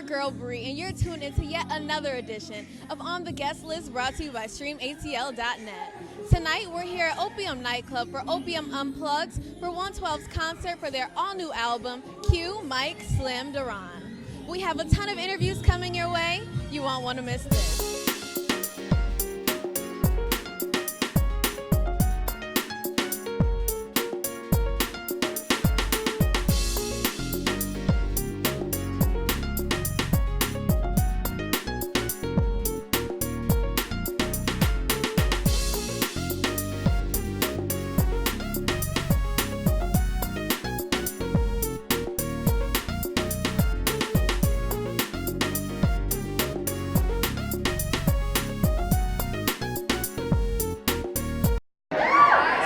girl Bree, and you're tuned into yet another edition of On the Guest List, brought to you by StreamATL.net. Tonight, we're here at Opium Nightclub for Opium Unplugged for 112's concert for their all-new album, Q, Mike, Slim, Duran. We have a ton of interviews coming your way. You won't want to miss this.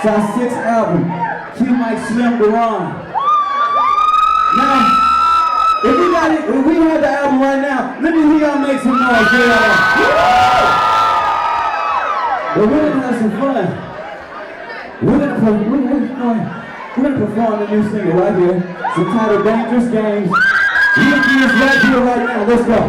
It's our 6th album, Q, Mike, Slim, Duran. Now, if we had the album right now, let me hear y'all make some noise, yeah. But we're gonna have some fun. We're gonna perform the new single right here. It's entitled Dangerous Games. Look is right here right now. Let's go.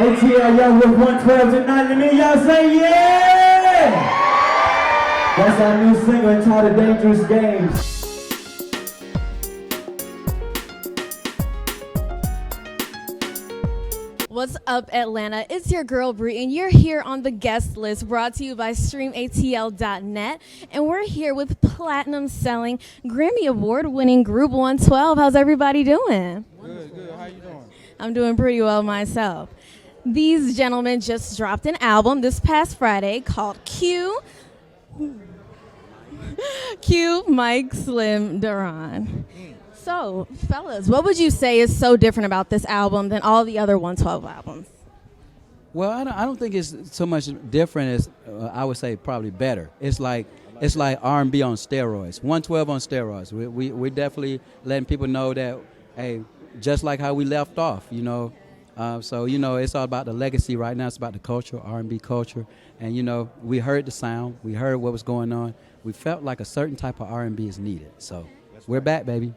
ATL Young with 112 tonight. Let me y'all say yeah! That's our new single entitled Dangerous Games. What's up, Atlanta? It's your girl, Bree, and you're here on the guest list brought to you by StreamATL.net. And we're here with platinum-selling, Grammy Award-winning Group 112. How's everybody doing? Good. How you doing? I'm doing pretty well myself. These gentlemen just dropped an album this past Friday called Q, Mike, Slim, Duran. So, fellas, what would you say is so different about this album than all the other 112 albums? Well, I don't think it's so much different as I would say probably better. It's like R&B on steroids, 112 on steroids. We definitely letting people know that, hey, just like how we left off, you know. So, you know, it's all about the legacy right now. It's about the culture, R&B culture. And, you know, we heard the sound. We heard what was going on. We felt like a certain type of R&B is needed. So we're back, baby.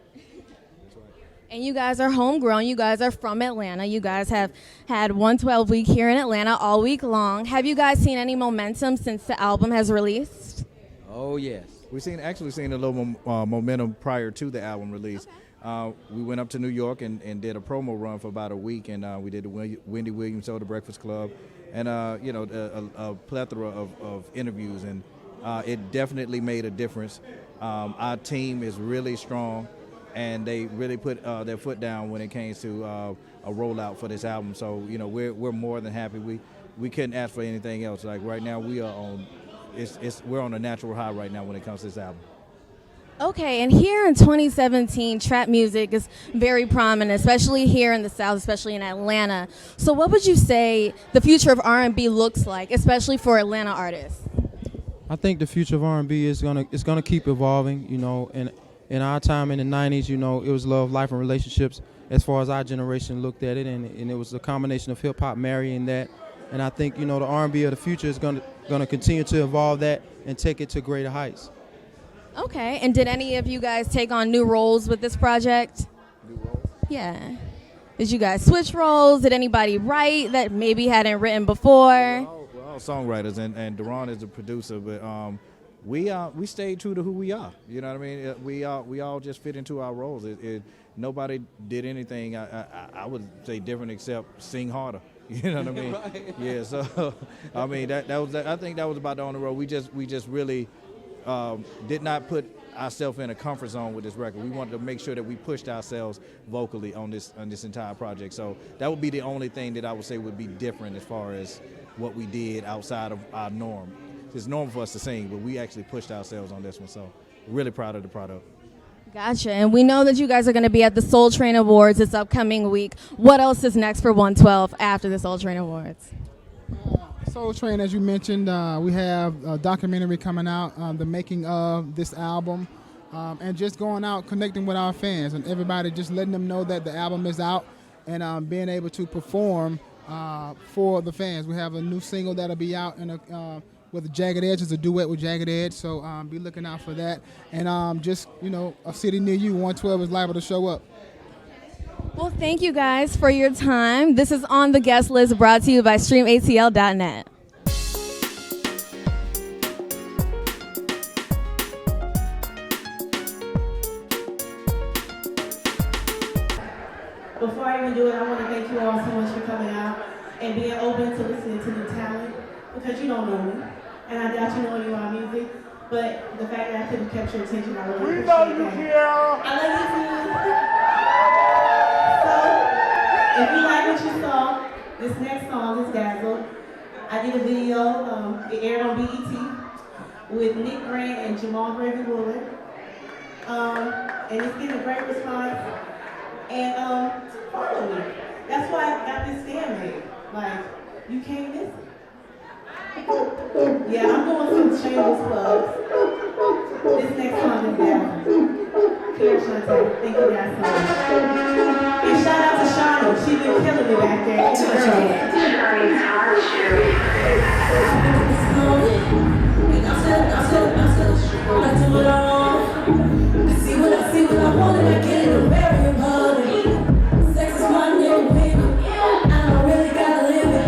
And you guys are homegrown. You guys are from Atlanta. You guys have had 112 week here in Atlanta all week long. Have you guys seen any momentum since the album has released? Oh, yes. We've actually seen a little momentum prior to the album release. We went up to New York and did a promo run for about a week, and we did the Wendy Williams Show, the Breakfast Club, and you know, a plethora of interviews, and it definitely made a difference. Our team is really strong, and they really put their foot down when it came to a rollout for this album. So, you know, we're more than happy. We couldn't ask for anything else. Like right now, we are on we're on a natural high right now when it comes to this album. Okay, and here in 2017, trap music is very prominent, especially here in the South, especially in Atlanta. So what would you say the future of R&B looks like, especially for Atlanta artists? I think the future of R&B is gonna keep evolving. You know, and in our time in the 90s, you know, it was love, life, and relationships as far as our generation looked at it, and it was a combination of hip-hop marrying that. And I think, you know, the R&B of the future is gonna continue to evolve that and take it to greater heights. Okay, and did any of you guys take on new roles with this project? New roles? Yeah. Did you guys switch roles? Did anybody write that maybe hadn't written before? We're all songwriters, and Duran is the producer, but we stayed true to who we are. You know what I mean? We all just fit into our roles. Nobody did anything I would say different except sing harder. You know what I mean? Right. Yeah. So I mean I think that was about the only role. We just really did not put ourselves in a comfort zone with this record. We wanted to make sure that we pushed ourselves vocally on this entire project. So that would be the only thing that I would say would be different as far as what we did outside of our norm. It's normal for us to sing, but we actually pushed ourselves on this one. So really proud of the product. Gotcha. And we know that you guys are going to be at the Soul Train Awards this upcoming week. What else is next for 112 after the Soul Train Awards? Soul Train, as you mentioned, we have a documentary coming out, the making of this album, and just going out, connecting with our fans and everybody, just letting them know that the album is out and being able to perform for the fans. We have a new single that'll be out with Jagged Edge. It's a duet with Jagged Edge, so be looking out for that. And just, you know, a city near you, 112 is liable to show up. Well, thank you guys for your time. This is On the Guest List brought to you by StreamATL.net. Before I even do it, I want to thank you all so much for coming out and being open to listening to new talent, because you don't know me, and I doubt you know any of our music, but the fact that I could have kept your attention, I really appreciate that. I love you too. So, if you like what you saw, this next song is Dazzle. I did a video, it aired on BET with Nick Grant and Jamal Gravy Woolard, and it's getting a great response. And follow me. That's why I got this stand made. Like, you can't miss it. Yeah, I'm doing some shameless plugs. This next song is Dazzle. Here, Shantae. Thank you guys so much. And shout out to Shana. She's been killing me back there. It's I do it all. I see what I want and I get it very important. Sex is my name, baby. I don't really gotta live it.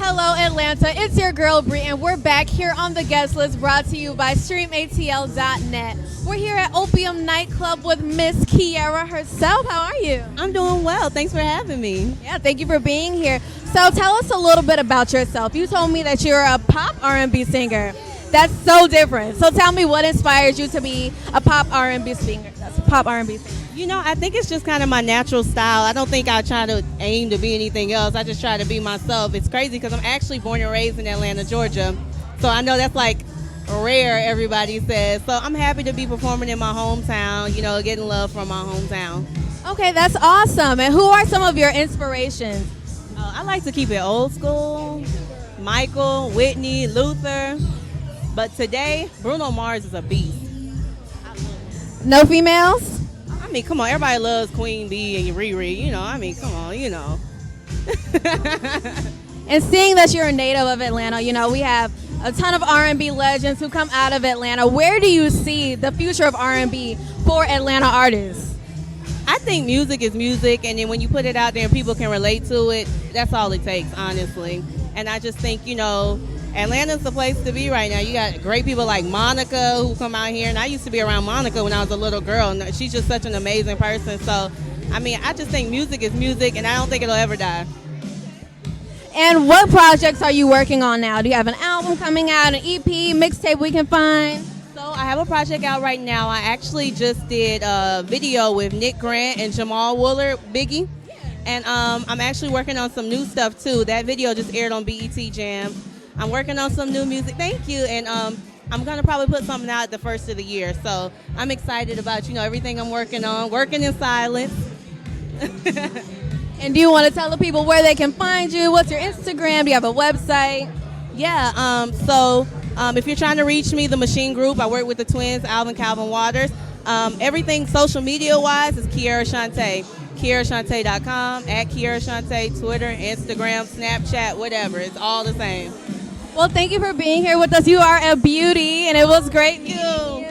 Hello, Atlanta. It's your girl, Bree, and we're back here on the guest list brought to you by StreamATL.net. We're here at Opium Nightclub with Miss Kiera herself. How are you? I'm doing well. Thanks for having me. Yeah, thank you for being here. So tell us a little bit about yourself. You told me that you're a pop R&B singer. That's so different. So tell me what inspires you to be a pop R&B singer. That's a pop R&B singer. You know, I think it's just kind of my natural style. I don't think I try to aim to be anything else. I just try to be myself. It's crazy because I'm actually born and raised in Atlanta, Georgia. So I know that's like rare, everybody says. So I'm happy to be performing in my hometown, you know, getting love from my hometown. Okay, that's awesome. And who are some of your inspirations? I like to keep it old school. Michael, Whitney, Luther. But today, Bruno Mars is a beast. No females? I mean, come on, everybody loves Queen Bee and Riri, you know, I mean, come on, you know. And seeing that you're a native of Atlanta, you know, we have a ton of R&B legends who come out of Atlanta. Where do you see the future of R&B for Atlanta artists? I think music is music, and then when you put it out there and people can relate to it, that's all it takes, honestly. And I just think, you know, Atlanta's the place to be right now. You got great people like Monica who come out here, and I used to be around Monica when I was a little girl, and she's just such an amazing person. So, I mean, I just think music is music, and I don't think it'll ever die. And what projects are you working on now? Do you have an album coming out, an EP, mixtape we can find? So I have a project out right now. I actually just did a video with Nick Grant and Jamal Woolard, Biggie. And I'm actually working on some new stuff, too. That video just aired on BET Jam. I'm working on some new music. Thank you. And I'm going to probably put something out at the first of the year. So I'm excited about, you know, everything I'm working on, working in silence. And do you want to tell the people where they can find you? What's your Instagram? Do you have a website? Yeah, so if you're trying to reach me, the Machine Group, I work with the twins, Alvin, Calvin Waters. Everything social media-wise is Kiera Shantae. KieraShantae.com, at Kiera Shantae, Twitter, Instagram, Snapchat, whatever. It's all the same. Well, thank you for being here with us. You are a beauty, and it was great meeting you.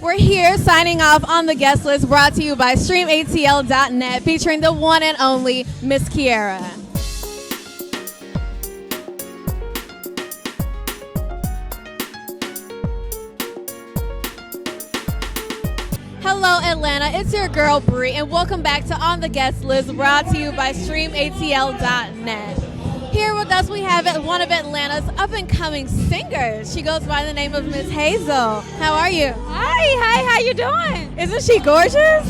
We're here signing off on the guest list brought to you by StreamATL.net, featuring the one and only Miss Kiera. Hello, Atlanta. It's your girl, Bree, and welcome back to On the Guest List, brought to you by StreamATL.net. Here with us, we have one of Atlanta's up-and-coming singers. She goes by the name of Miss Hazel. How are you? Hi, how you doing? Isn't she gorgeous?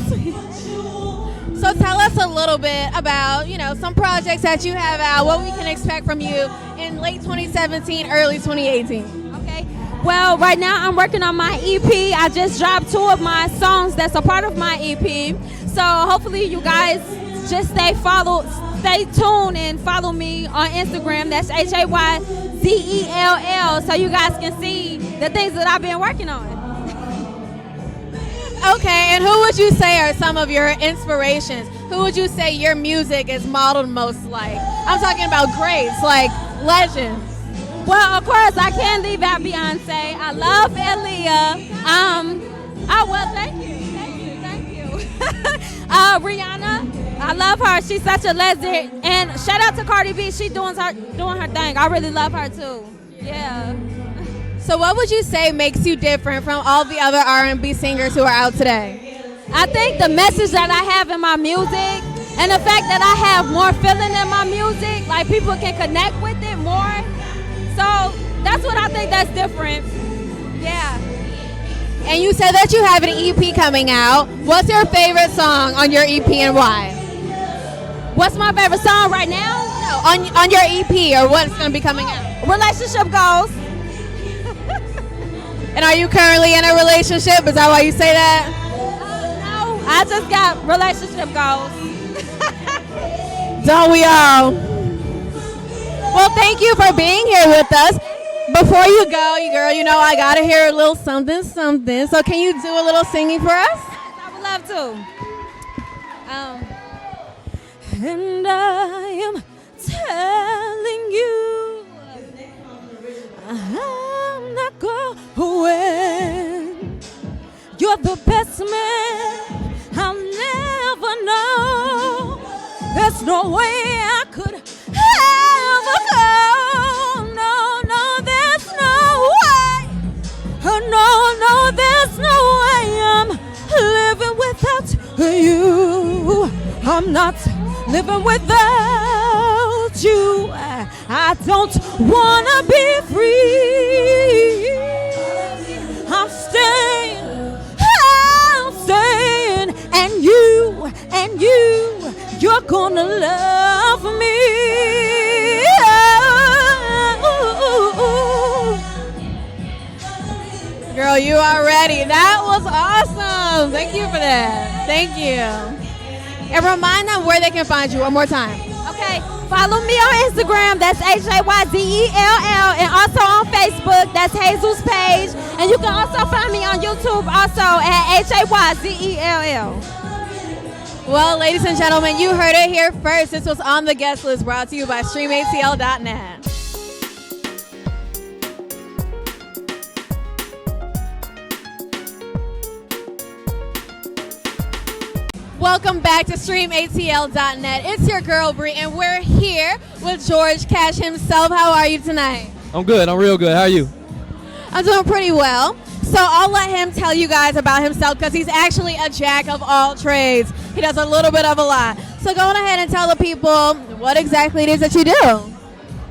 So tell us a little bit about, you know, some projects that you have out, what we can expect from you in late 2017, early 2018. Okay. Well, right now I'm working on my EP. I just dropped 2 of my songs that's a part of my EP. So hopefully you guys just stay tuned and follow me on Instagram. That's HAYZELL, so you guys can see the things that I've been working on. Okay, and who would you say are some of your inspirations? Who would you say your music is modeled most like? I'm talking about greats, like legends. Well, of course, I can't leave out Beyonce. I love Aaliyah. Well, thank you. Rihanna, I love her. She's such a legend. And shout out to Cardi B. She's doing her thing. I really love her too. Yeah. So what would you say makes you different from all the other R&B singers who are out today? I think the message that I have in my music and the fact that I have more feeling in my music, like people can connect with it more. So that's what I think that's different. Yeah. And you said that you have an EP coming out. What's your favorite song on your EP and why? What's my favorite song right now? No, on your EP or what's going to be coming out? Relationship Goals. And are you currently in a relationship? Is that why you say that? No, I just got relationship goals. Don't we all? Well, thank you for being here with us. Before you go, girl, you know I gotta hear a little something. So can you do a little singing for us? I would love to. And I am telling you, I'm not going. You're the best man I'll never know. There's no way I could have you. I'm not living without you. I don't wanna be free. I'm staying, and you're gonna love me. Girl, you are ready. That was awesome. Thank you for that. Thank you. And remind them where they can find you one more time. Okay, follow me on Instagram. That's HAYZELL. And also on Facebook. That's Hazel's page. And you can also find me on YouTube also at HAYZELL. Well, ladies and gentlemen, you heard it here first. This was On the Guest List, brought to you by StreamATL.net. Welcome back to StreamATL.net. It's your girl, Bree, and we're here with George Cash himself. How are you tonight? I'm good. I'm real good. How are you? I'm doing pretty well. So I'll let him tell you guys about himself because he's actually a jack of all trades. He does a little bit of a lot. So go on ahead and tell the people what exactly it is that you do.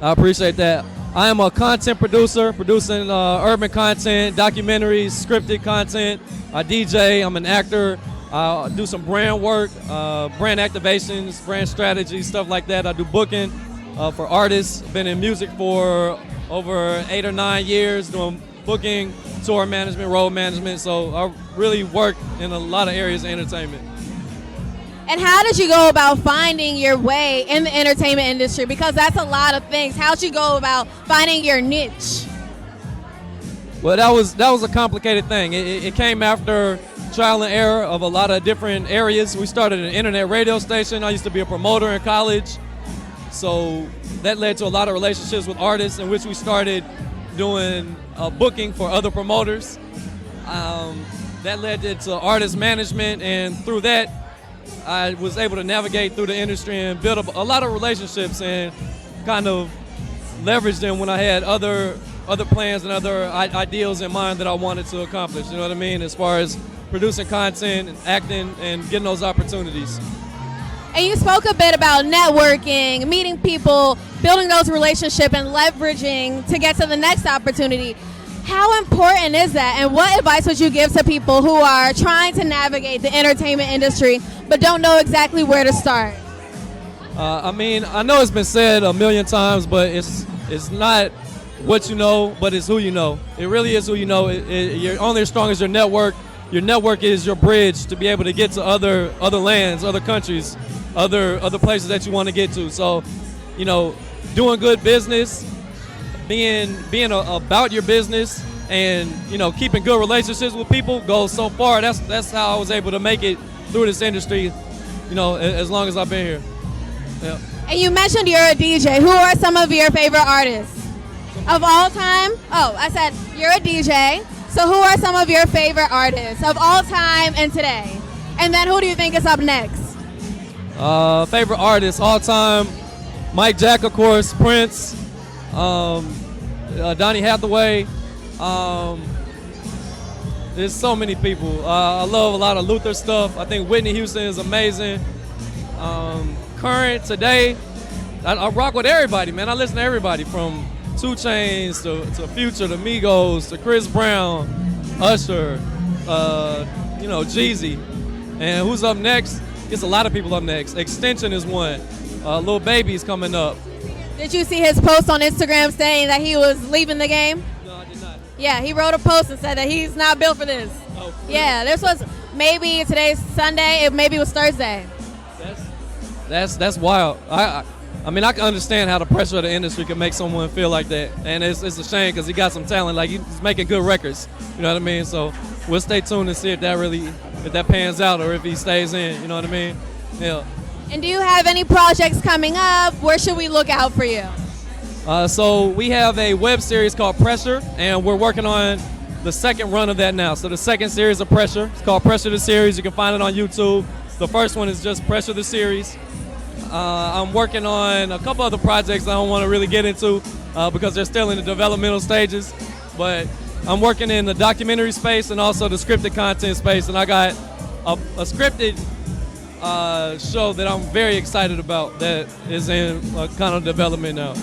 I appreciate that. I am a content producer, producing urban content, documentaries, scripted content. I DJ. I'm an actor. I do some brand work, brand activations, brand strategies, stuff like that. I do booking for artists. Been in music for over 8 or 9 years, doing booking, tour management, road management. So I really work in a lot of areas of entertainment. And how did you go about finding your way in the entertainment industry? Because that's a lot of things. How'd you go about finding your niche? Well, that was a complicated thing. It came after trial and error of a lot of different areas. We started an internet radio station. I used to be a promoter in college. So that led to a lot of relationships with artists in which we started doing booking for other promoters. That led into artist management, and through that, I was able to navigate through the industry and build up a lot of relationships and kind of leverage them when I had other plans and other ideals in mind that I wanted to accomplish. You know what I mean? As far as producing content and acting and getting those opportunities. And you spoke a bit about networking, meeting people, building those relationships, and leveraging to get to the next opportunity. How important is that? And what advice would you give to people who are trying to navigate the entertainment industry but don't know exactly where to start? I mean, I know it's been said a million times, but it's not what you know, but it's who you know. It really is who you know. You're only as strong as your network. Your network is your bridge to be able to get to other lands, other countries, other places that you want to get to. So, you know, doing good business, being about your business, and you know, keeping good relationships with people goes so far. That's how I was able to make it through this industry, you know, as long as I've been here. Yeah. And you mentioned you're a DJ. Who are some of your favorite artists of all time? Oh, I said you're a DJ. So who are some of your favorite artists of all time and today? And then who do you think is up next? Favorite artists all time, Mike Jack, of course, Prince, Donny Hathaway. There's so many people. I love a lot of Luther stuff. I think Whitney Houston is amazing. Current, today, I rock with everybody, man. I listen to everybody from 2 Chainz to Future to Migos to Chris Brown, Usher, you know, Jeezy. And who's up next? It's a lot of people up next. Extension is one. Lil Baby's coming up. Did you see his post on Instagram saying that he was leaving the game? No, I did not. Yeah, he wrote a post and said that he's not built for this. Oh, yeah, this was maybe today's Sunday, maybe it was Thursday. That's wild. I mean, I can understand how the pressure of the industry can make someone feel like that, and it's a shame because he got some talent. Like, he's making good records. You know what I mean? So we'll stay tuned and see if that pans out or if he stays in. You know what I mean? Yeah. And do you have any projects coming up? Where should we look out for you? So we have a web series called Pressure, and we're working on the second run of that now. So the second series of Pressure, it's called Pressure the Series. You can find it on YouTube. The first one is just Pressure the Series. I'm working on a couple other projects I don't want to really get into because they're still in the developmental stages. But I'm working in the documentary space and also the scripted content space, and I got scripted show that I'm very excited about that is in kind of development now.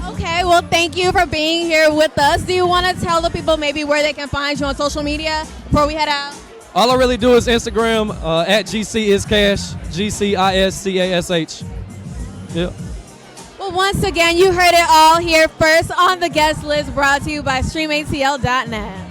Okay, well, thank you for being here with us. Do you want to tell the people maybe where they can find you on social media before we head out? All I really do is Instagram at GCIscash, GCISCASH. Yeah. Well, once again, you heard it all here first on the guest list, brought to you by StreamATL.net.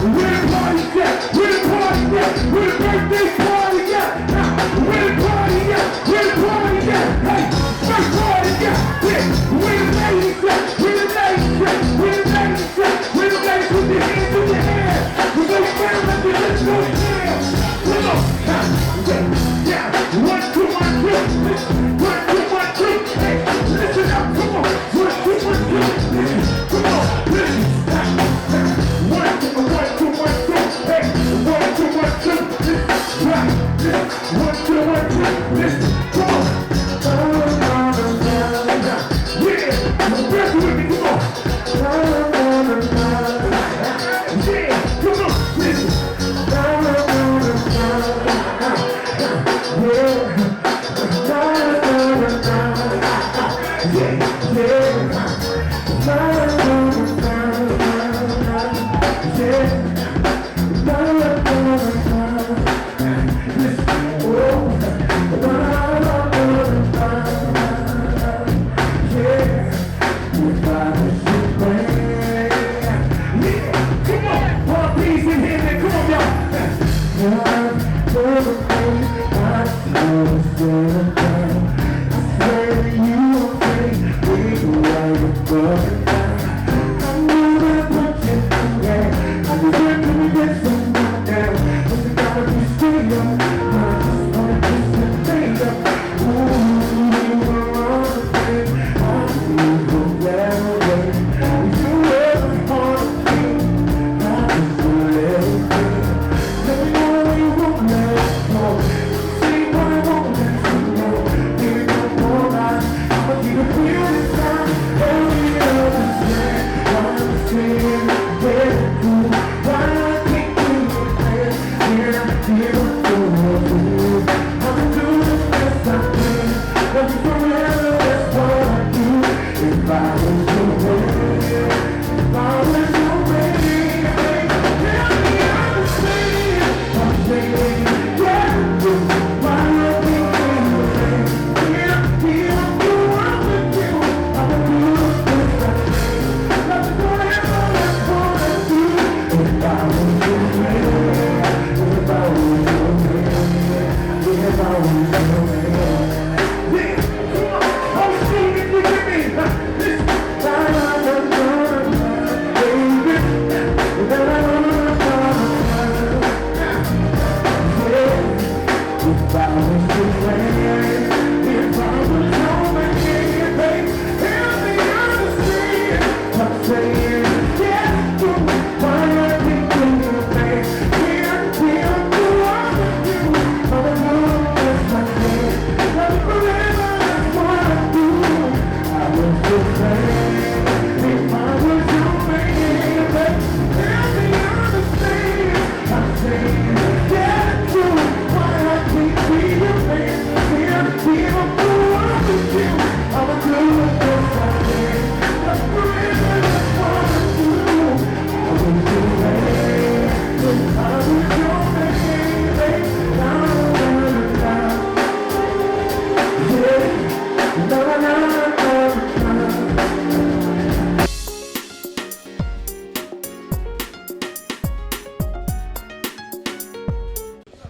We're the party, yeah, we're the party, yeah, we're the party.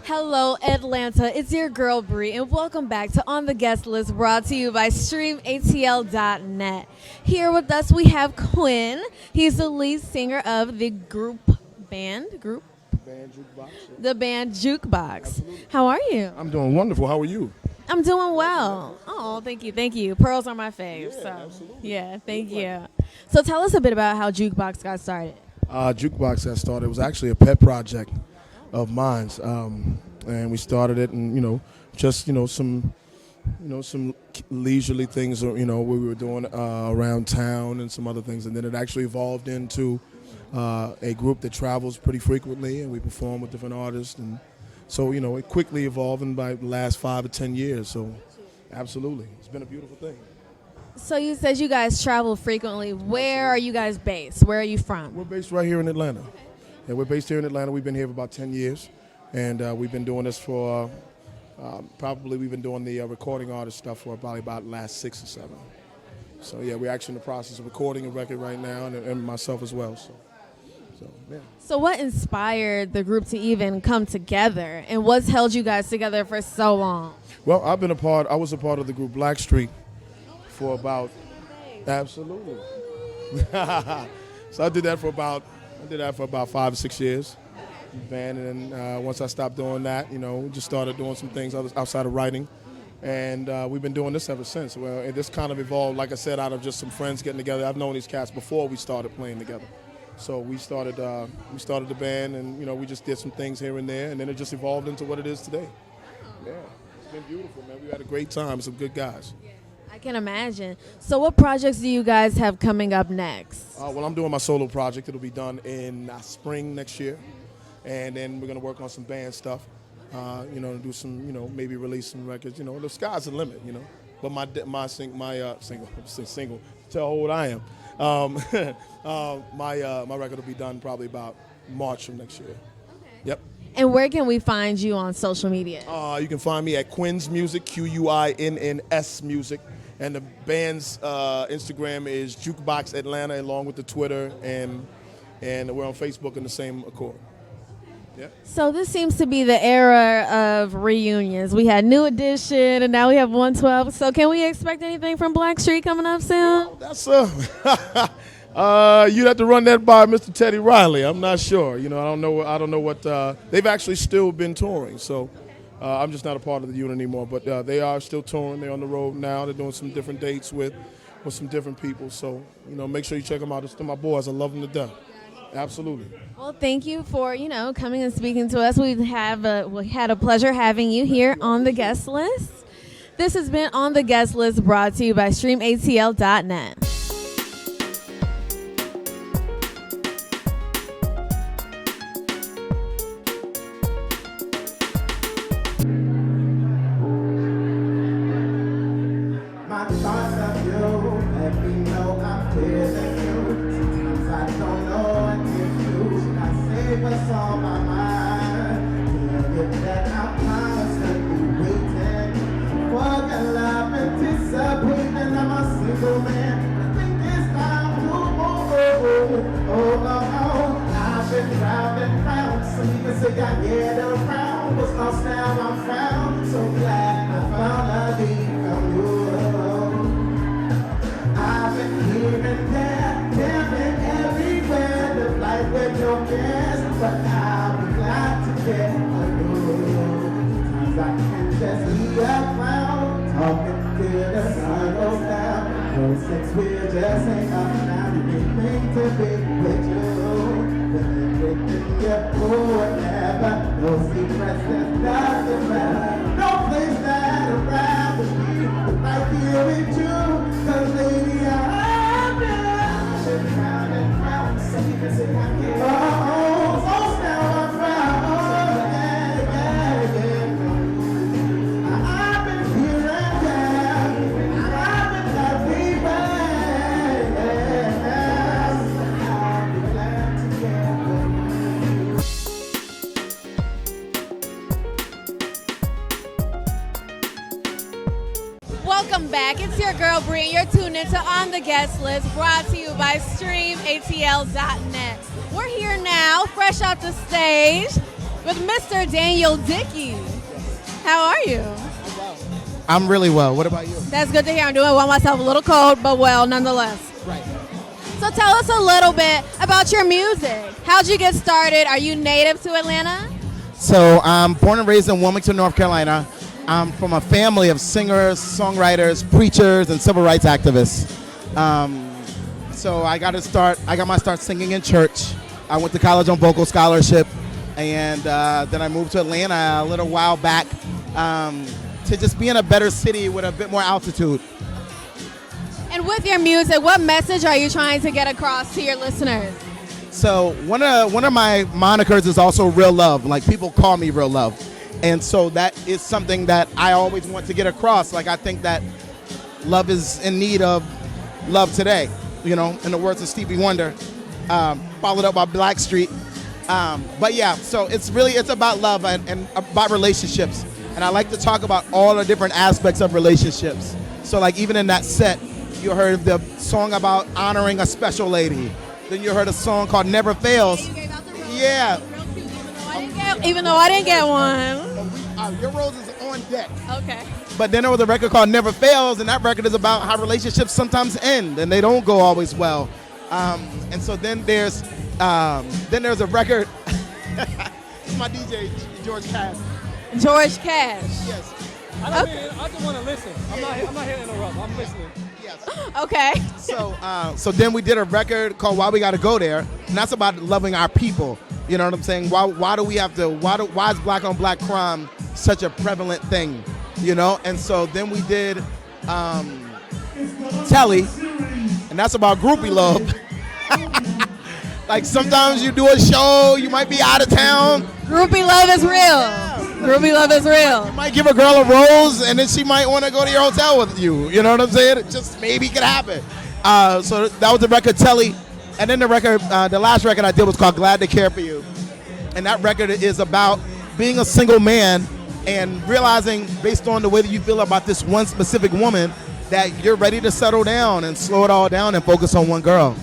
Hello, Atlanta. It's your girl, Bree, and welcome back to On the Guest List, brought to you by StreamATL.net. Here with us, we have Quinn. He's the lead singer of the band Jukebox. The band Jukebox. Absolutely. How are you? I'm doing wonderful. How are you? I'm doing well. Oh, thank you. Pearls are my fave. Yeah, so, absolutely. yeah, thank you. So tell us a bit about how Jukebox got started. Jukebox got started. It was actually a pet project of mine, and we started it, and some leisurely things, we were doing around town and some other things, and then it actually evolved into a group that travels pretty frequently, and we perform with different artists, and so it quickly evolved in by the last 5 or 10 years. So, absolutely, it's been a beautiful thing. So you said you guys travel frequently. Where are you guys based? Where are you from? We're based right here in Atlanta. Yeah, we're based here in Atlanta. We've been here for about 10 years, and we've been doing this for we've been doing the recording artist stuff for probably about the last 6 or 7. So yeah, we're actually in the process of recording a record right now, and myself as well. So yeah. So what inspired the group to even come together, and what's held you guys together for so long? Well, I was a part of the group Blackstreet for about, absolutely. So I did that for about 5 or 6 years, band, and then once I stopped doing that, we just started doing some things outside of writing, and we've been doing this ever since. Well, and this kind of evolved, like I said, out of just some friends getting together. I've known these cats before we started playing together, so we started the band, and we just did some things here and there, and then it just evolved into what it is today. Yeah, it's been beautiful, man. We had a great time, some good guys. I I can imagine. So what projects do you guys have coming up next? Well, I'm doing my solo project. It'll be done in spring next year. And then we're going to work on some band stuff, do some, maybe release some records. The sky's the limit, But my single, tell how old I am. My record will be done probably about March of next year. Okay. Yep. And where can we find you on social media? You can find me at Quinn's Music, QUINNS Music. And the band's Instagram is Jukebox Atlanta, along with the Twitter, and we're on Facebook in the same accord. Yeah. So this seems to be the era of reunions. We had New Edition, and now we have 112. So can we expect anything from Blackstreet coming up soon? Well, that's you'd have to run that by Mr. Teddy Riley. I'm not sure. I don't know what they've actually still been touring. So I'm just not a part of the unit anymore. But they are still touring. They're on the road now. They're doing some different dates with some different people. So make sure you check them out. It's still my boys. I love them to death. Absolutely. Well, thank you for, coming and speaking to us. We had a pleasure having you here on the guest list. This has been On the Guest List, brought to you by StreamATL.net. My thoughts of you, let me know I'm feeling you. Sometimes I don't know what to do. Should I say what's on my mind? Tell you that I promise to be waiting for your love anticipating. I'm a single man. I think it's time to I've been round and round, so you can say I get around. Was lost, now I'm found. So glad I found a lead from you. I've been here and there, damn it, everywhere. The life with no cares, but I'll be glad to get a new. Sometimes I can just be a clown, talking till the sun goes down. No sex, we're just hang up now. You can think to be with you. With everything you would never. No secrets, there's nothing better. No place that I'd rather be right here with you. 'Cause lady, I've been round and round, so you can say I can't. Oh, now I'm found. Oh, yeah. I've been here and there. I've been everywhere. I'll be glad to get Welcome back. It's your girl Bree, and you're tuned into On the Guest List, brought to you by StreamATL.net. We're here now, fresh off the stage, with Mr. Daniel Dickey. How are you? I'm really well. What about you? That's good to hear. I'm doing well myself, a little cold, but well nonetheless. Right. So tell us a little bit about your music. How'd you get started? Are you native to Atlanta? So I'm born and raised in Wilmington, North Carolina. I'm from a family of singers, songwriters, preachers, and civil rights activists. So I got my start singing in church. I went to college on vocal scholarship, and then I moved to Atlanta a little while back to just be in a better city with a bit more altitude. And with your music, what message are you trying to get across to your listeners? So one of my monikers is also Real Love. Like, people call me Real Love. And so that is something that I always want to get across. Like, I think that love is in need of love today, in the words of Stevie Wonder, followed up by Blackstreet. But yeah, so it's about love and about relationships. And I like to talk about all the different aspects of relationships. So like, even in that set, you heard the song about honoring a special lady. Then you heard a song called Never Fails. Yeah. Even though I didn't get one. Your rose is on deck. Okay. But then there was a record called Never Fails, and that record is about how relationships sometimes end and they don't go always well. And so then there's a record. My DJ, George Cash. George Cash. Yes. I just want to listen. I'm not here to interrupt. I'm listening. Yes. Okay. So then we did a record called Why We Gotta Go There, and that's about loving our people. You know what I'm saying? Why is black on black crime such a prevalent thing? And so then we did telly, and that's about groupie love. Like sometimes you do a show, you might be out of town. Groupie love is real. Groupie love is real. You might give a girl a rose, and then she might want to go to your hotel with you. You know what I'm saying? It just maybe could happen. So that was the record Telly, and then the record, the last record I did was called Glad to Care for You, and that record is about being a single man and realizing, based on the way that you feel about this one specific woman, that you're ready to settle down and slow it all down and focus on one girl.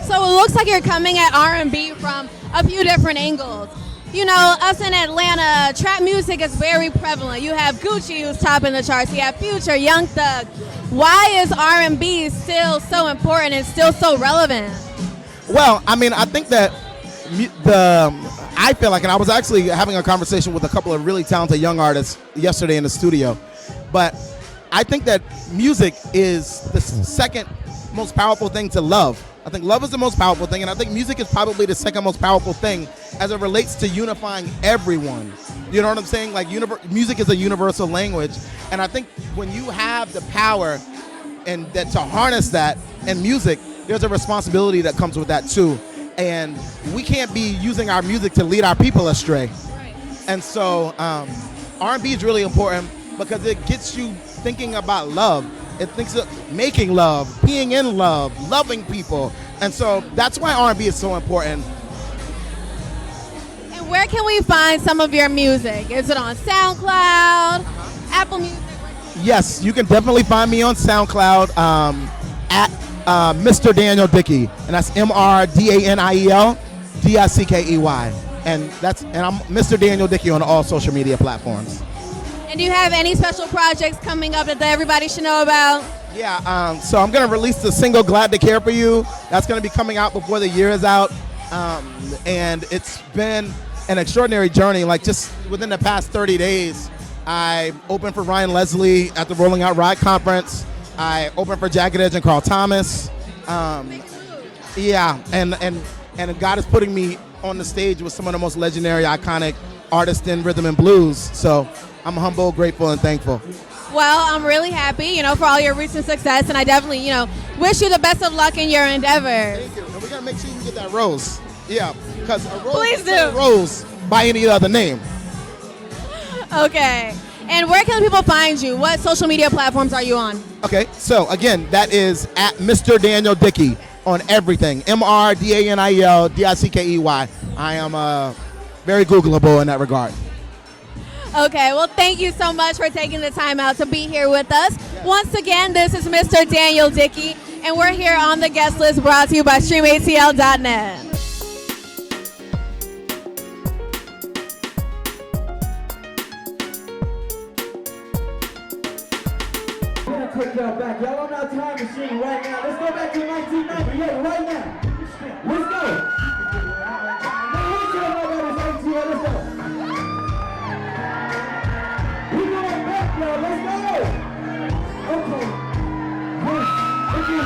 So it looks like you're coming at R&B from a few different angles. You know, us in Atlanta, trap music is very prevalent. You have Gucci who's topping the charts. You have Future, Young Thug. Why is R&B still so important and still so relevant? Well, I mean, I think that I feel like, and I was actually having a conversation with a couple of really talented young artists yesterday in the studio, but I think that music is the second most powerful thing to love. I think love is the most powerful thing, and I think music is probably the second most powerful thing as it relates to unifying everyone. You know what I'm saying? Like music is a universal language, and I think when you have the power and that to harness that in music, there's a responsibility that comes with that too. And we can't be using our music to lead our people astray. And so R&B is really important because it gets you thinking about love. It thinks of making love, being in love, loving people. And so that's why R&B is so important. And where can we find some of your music? Is it on SoundCloud, Apple Music? Yes, you can definitely find me on SoundCloud at Mr. Daniel Dickey, and that's MrDaniel Dickey, and I'm Mr. Daniel Dickey on all social media platforms. And do you have any special projects coming up that everybody should know about? Yeah, so I'm gonna release the single "Glad to Care for You." That's gonna be coming out before the year is out, and it's been an extraordinary journey. Like just within the past 30 days, I opened for Ryan Leslie at the Rolling Out Ride conference. I opened for Jagged Edge and Carl Thomas. Yeah, and God is putting me on the stage with some of the most legendary, iconic artists in rhythm and blues. So I'm humble, grateful, and thankful. Well, I'm really happy, for all your recent success, and I definitely, wish you the best of luck in your endeavors. Thank you. And we gotta make sure you get that rose. Yeah, because a rose Please is do. not a rose by any other name. Okay. And where can people find you? What social media platforms are you on? Okay, so again, that is at Mr. Daniel Dickey on everything. MrDaniel Dickey. I am very Googleable in that regard. Okay, well, thank you so much for taking the time out to be here with us. Once again, this is Mr. Daniel Dickey, and we're here on the guest list brought to you by StreamATL.net. Take y'all back. Y'all on our time machine right now. Let's go back to 1990. Yeah, right now. Let's go. Now, what y'all know about this ATL? Let's go. We going back, y'all. Let's go. Okay. If you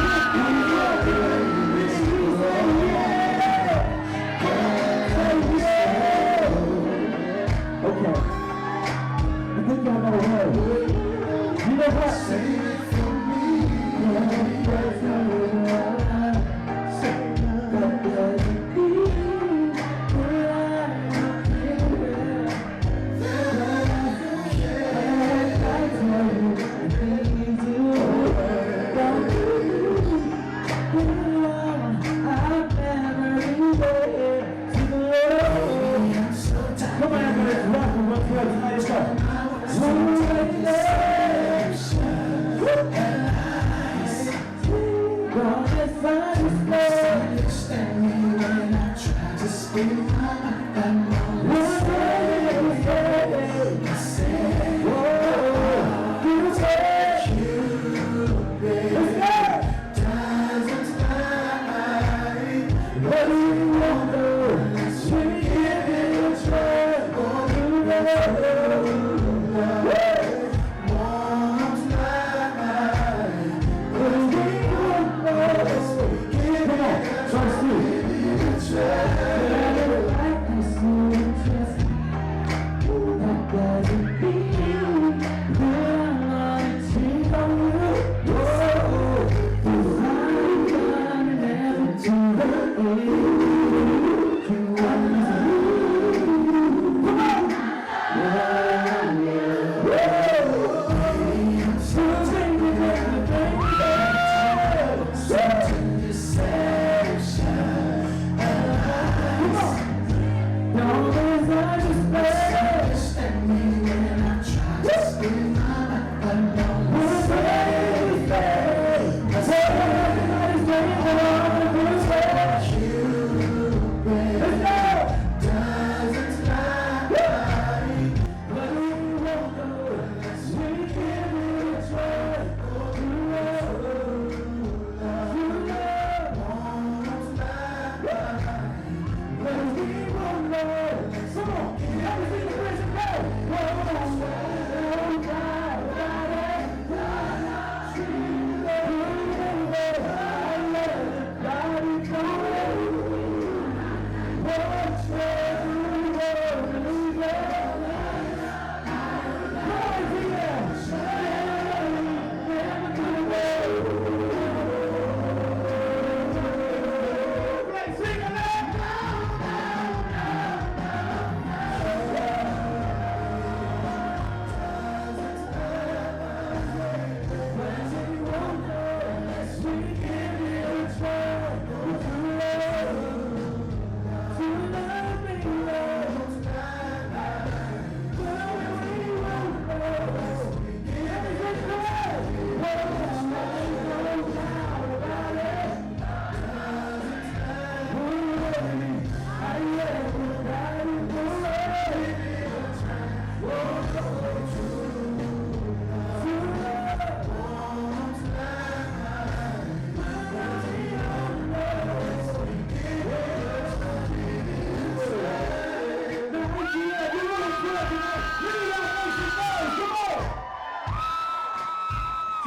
okay. I think y'all know what. You know what?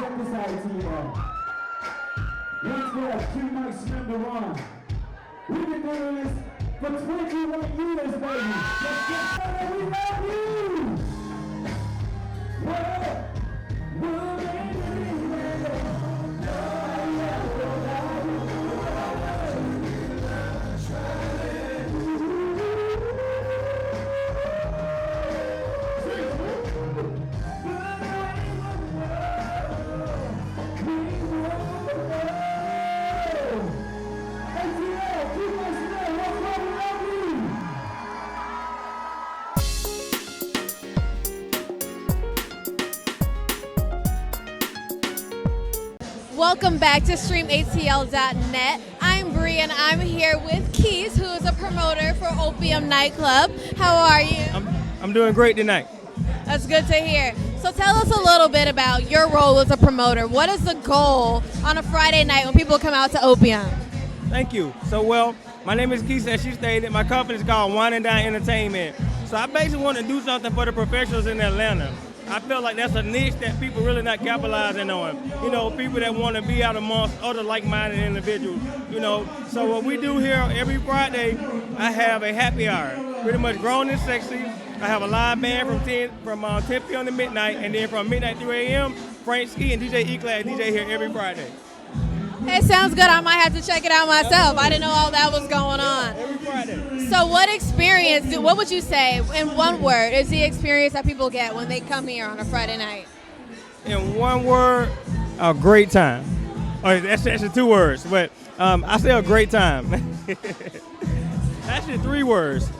Check this out, T-Ball. Let's go, Two Nights Member One. We've been doing this for 21 years, baby. Let's get started. We love you. Whoa. Whoa, baby. Welcome back to StreamATL.net. I'm Bree and I'm here with Keys, who is a promoter for Opium Nightclub. How are you? I'm doing great tonight. That's good to hear. So tell us a little bit about your role as a promoter. What is the goal on a Friday night when people come out to Opium? Thank you. So, well, my name is Keith, as she stated. My company is called Wine and Dine Entertainment. So I basically want to do something for the professionals in Atlanta. I feel like that's a niche that people really not capitalizing on. You know, people that want to be out amongst other like-minded individuals. You know, so what we do here every Friday, I have a happy hour, pretty much grown and sexy. I have a live band from 10 p.m. to midnight, and then from midnight to 3 a.m., Frank Ski and DJ E-Class DJ here every Friday. Hey, sounds good. I might have to check it out myself. I didn't know all that was going on. Every Friday. So what would you say, in one word, is the experience that people get when they come here on a Friday night? In one word, a great time. Oh, that's actually 2 words, but I say a great time. Actually 3 words.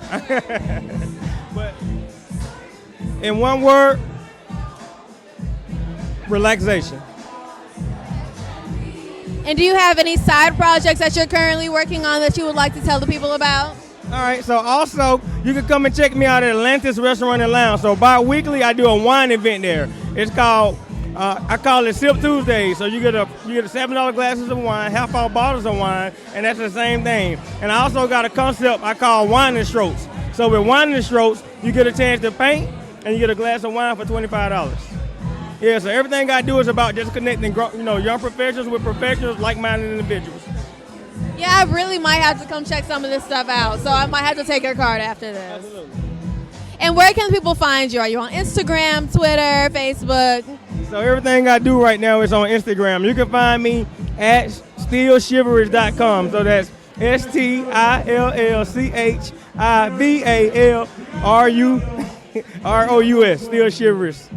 But in one word, relaxation. And do you have any side projects that you're currently working on that you would like to tell the people about? All right, so also, you can come and check me out at Atlantis Restaurant and Lounge. So bi-weekly, I do a wine event there. It's called, I call it Sip Tuesday. So you get a $7 glasses of wine, half-off bottles of wine, and that's the same thing. And I also got a concept I call Wine and Strokes. So with Wine and Strokes, you get a chance to paint, and you get a glass of wine for $25. Yeah, so everything I do is about just connecting, young professionals with professionals, like-minded individuals. Yeah, I really might have to come check some of this stuff out, so I might have to take your card after this. Absolutely. And where can people find you? Are you on Instagram, Twitter, Facebook? So everything I do right now is on Instagram. You can find me at steelchivalrous.com. So that's STILLCHIVALROUS. Still Shivers.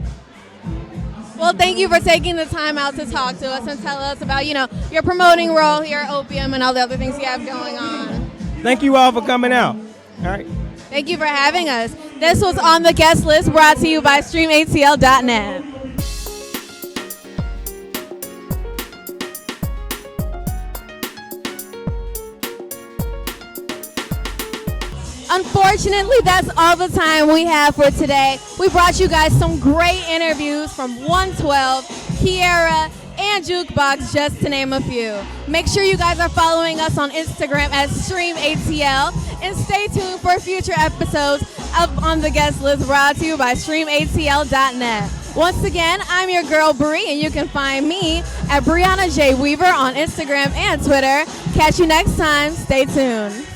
Well, thank you for taking the time out to talk to us and tell us about, your promoting role here at Opium and all the other things you have going on. Thank you all for coming out. All right. Thank you for having us. This was On the Guest List, brought to you by StreamATL.net. Unfortunately, that's all the time we have for today. We brought you guys some great interviews from 112, Kiera, and Jukebox, just to name a few. Make sure you guys are following us on Instagram at StreamATL, and stay tuned for future episodes of On the Guest List, brought to you by StreamATL.net. Once again, I'm your girl Bree, and you can find me at Brianna J. Weaver on Instagram and Twitter. Catch you next time. Stay tuned.